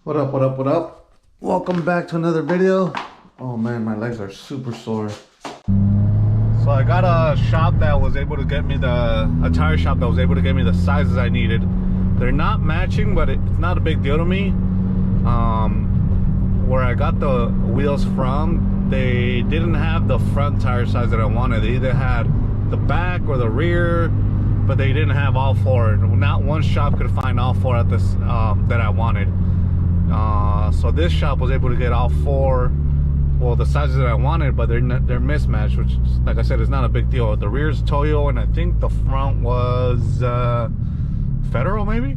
What up, what up, what up? Welcome back to another video. Oh man, my legs are super sore. So I got a shop that was able to get me a tire shop that was able to get me the sizes I needed. They're not matching, but it's not a big deal to me. Where I got the wheels from, they didn't have the front tire size that I wanted. They either had the back or the rear, but they didn't have all four. Not one shop could find all four at this that I wanted. So this shop was able to get all four, well, the sizes that I wanted, but they're mismatched, which, like I said, is not a big deal. The rear's Toyo, and I think the front was Federal, maybe.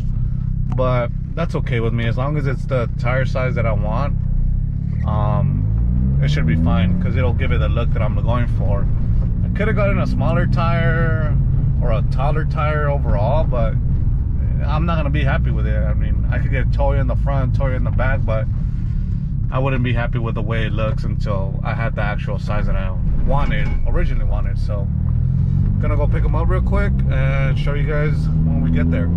But that's okay with me as long as it's the tire size that I want. It should be fine because it'll give it the look that I'm going for. I could have gotten a smaller tire or a taller tire overall, but I'm not gonna be happy with it. I mean, I could get Toyo in the front, Toyo in the back, but I wouldn't be happy with the way it looks until I had the actual size that I originally wanted. So I'm gonna go pick them up real quick and show you guys when we get there.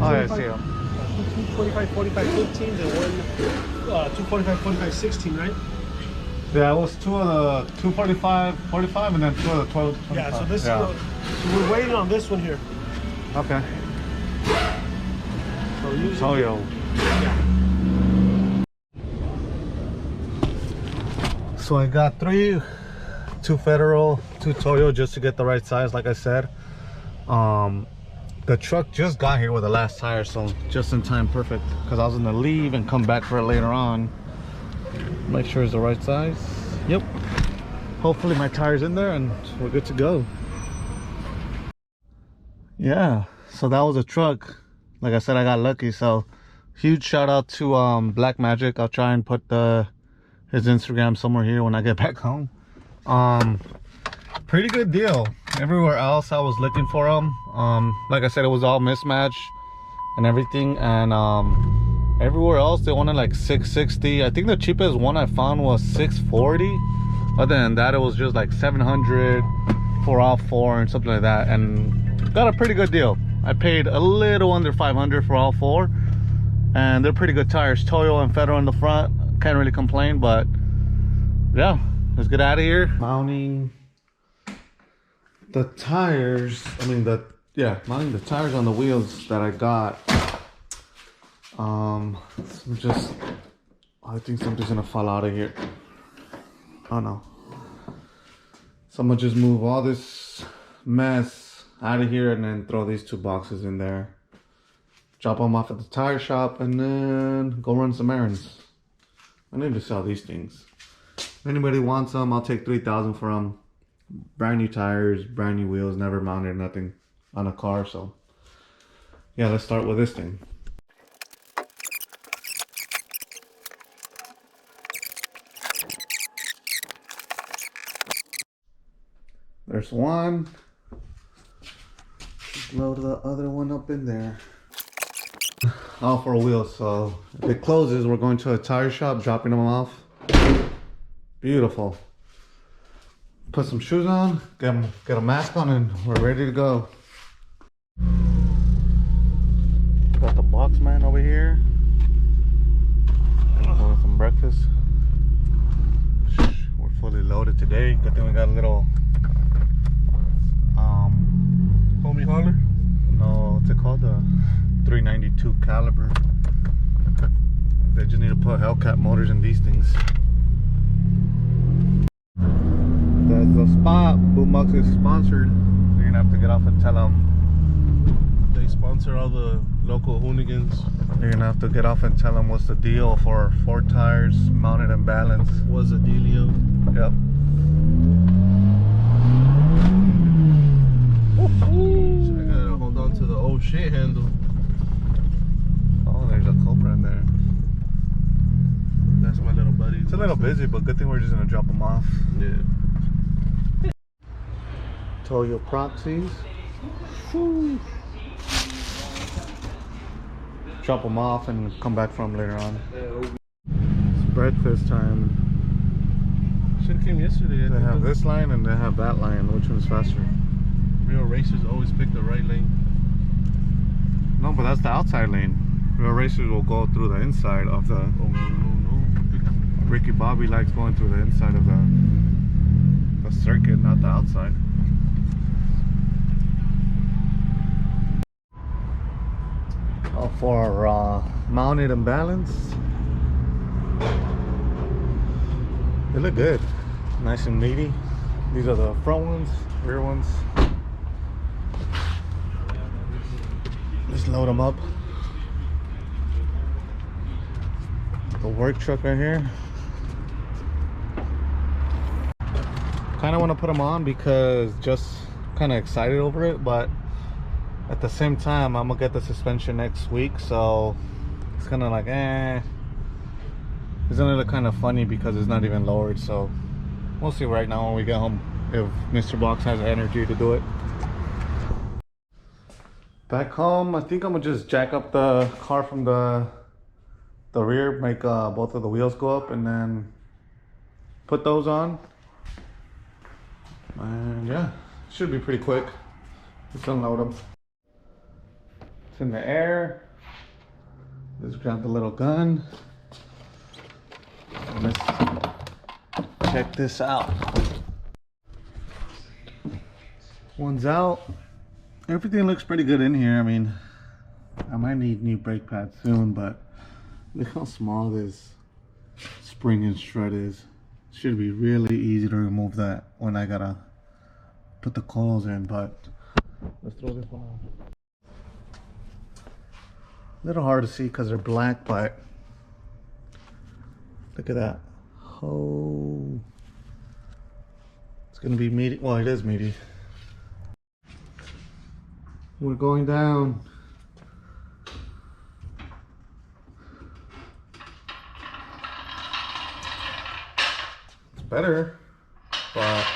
Oh, yeah, I see them. 245, 45, 15, and one 245, 45, 16, right? Yeah, it was two of the 245, 45, and then two of the 12, 25. Yeah, so this is so we're waiting on this one here. Okay. So usually, Toyo. yeah. So I got two Federal, two Toyo, just to get the right size, like I said. The truck just got here with the last tire, so just in time, perfect. Because I was gonna leave and come back for it later on. Make sure it's the right size. Yep. Hopefully my tire's in there and we're good to go. Yeah, so that was a truck. Like I said, I got lucky. So huge shout out to Black Magic. I'll try and put his Instagram somewhere here when I get back home. Pretty good deal. Everywhere else I was looking for them, like I said, it was all mismatched and everything, and everywhere else they wanted like $660. I think the cheapest one I found was $640. Other than that, it was just like $700 for all four and something like that, and got a pretty good deal. I paid a little under $500 for all four, and they're pretty good tires. Toyo and Federal in the front, can't really complain. But yeah, let's get out of here. Mounting the tires, mounting the tires on the wheels that I got. I think something's gonna fall out of here. Oh no. So I'm gonna just move all this mess out of here and then throw these two boxes in there. Drop them off at the tire shop and then go run some errands. I need to sell these things. If anybody wants them, I'll take $3,000 for them. Brand new tires, brand new wheels, never mounted nothing on a car. So yeah, let's start with this thing. There's one. Load the other one up in there. All four wheels. So if it closes, we're going to a tire shop, dropping them off. Beautiful. Put some shoes on, get a mask on, and we're ready to go. Got the box man over here. Going some breakfast. We're fully loaded today. Good thing we got a little Homie hauler? No, what's it called? The 392 caliber. They just need to put Hellcat motors in these things. That's the spot. Boombox is sponsored. You're gonna have to get off and tell them. They sponsor all the local hooligans. You're gonna have to get off and tell them what's the deal for 4 tires mounted and balanced. What's the dealio? Yep. So I gotta hold on to the oh shit handle. Oh, there's a Cobra in there. That's my little buddy. It's a little busy, but good thing we're just gonna drop them off. Yeah. Toyo proxies. Woo. Drop them off and come back from later on. It's breakfast time. Should have came yesterday. They have this line and they have that line. Which one's faster? Real racers always pick the right lane. No, but that's the outside lane. Real racers will go through the inside of the. Oh no. Ricky Bobby likes going through the inside of the circuit, not the outside. For mounted and balanced, they look good, nice and meaty. These are the front ones, rear ones. Just load them up. The work truck right here. Kind of want to put them on because just kind of excited over it, but at the same time I'm gonna get the suspension next week, so it's kind of like it's gonna look kind of funny because it's not even lowered. So we'll see right now when we get home if Mr. Box has energy to do it. Back home, I think I'm gonna just jack up the car from the rear, make both of the wheels go up, and then put those on. And yeah, should be pretty quick. Just unload them. It's in the air. Let's grab the little gun. Let's check this out. One's out. Everything looks pretty good in here. I mean, I might need new brake pads soon, but look how small this spring and strut is. Should be really easy to remove that when I gotta put the coils in, but let's throw this one on. A little hard to see because they're black, but look at that. Oh, it's gonna be meaty. Well, it is meaty. We're going down. It's better, but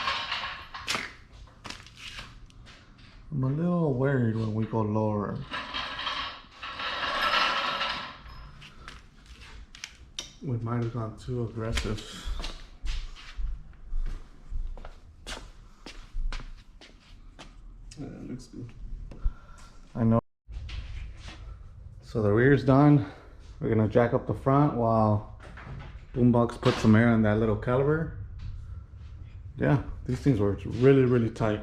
I'm a little worried when we go lower. We might have gone too aggressive. Yeah, it looks good. I know. So the rear's done. We're gonna jack up the front while Boombox puts some air on that little caliper. Yeah, these things were really tight.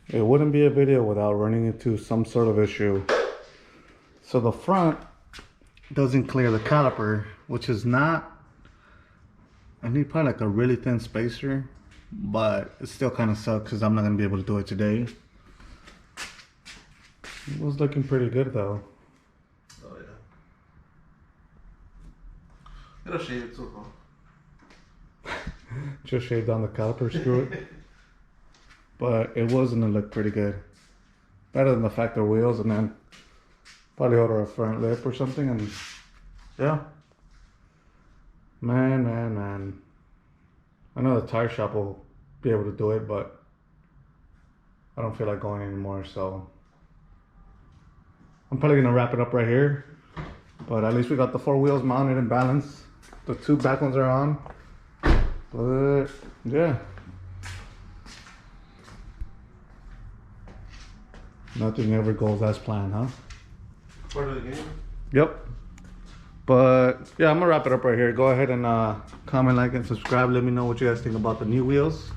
It wouldn't be a video without running into some sort of issue. So the front doesn't clear the caliper, which is not, I need probably like a really thin spacer, but it still kind of sucks because I'm not going to be able to do it today. It was looking pretty good though. Oh yeah. It'll shave it so far. Just shaved down the caliper, screw it. But it was going to look pretty good. Better than the factory wheels, and then probably order a front lip or something, and yeah. Man. I know the tire shop will be able to do it, but I don't feel like going anymore, so I'm probably gonna wrap it up right here. But at least we got the 4 wheels mounted and balanced. The 2 back ones are on. But yeah. Nothing ever goes as planned, huh? Part of the game. Yep. But yeah, I'm gonna wrap it up right here. Go ahead and comment, like, and subscribe. Let me know what you guys think about the new wheels.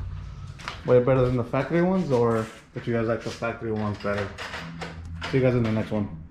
Way better than the factory ones, or if you guys like the factory ones better. See you guys in the next one.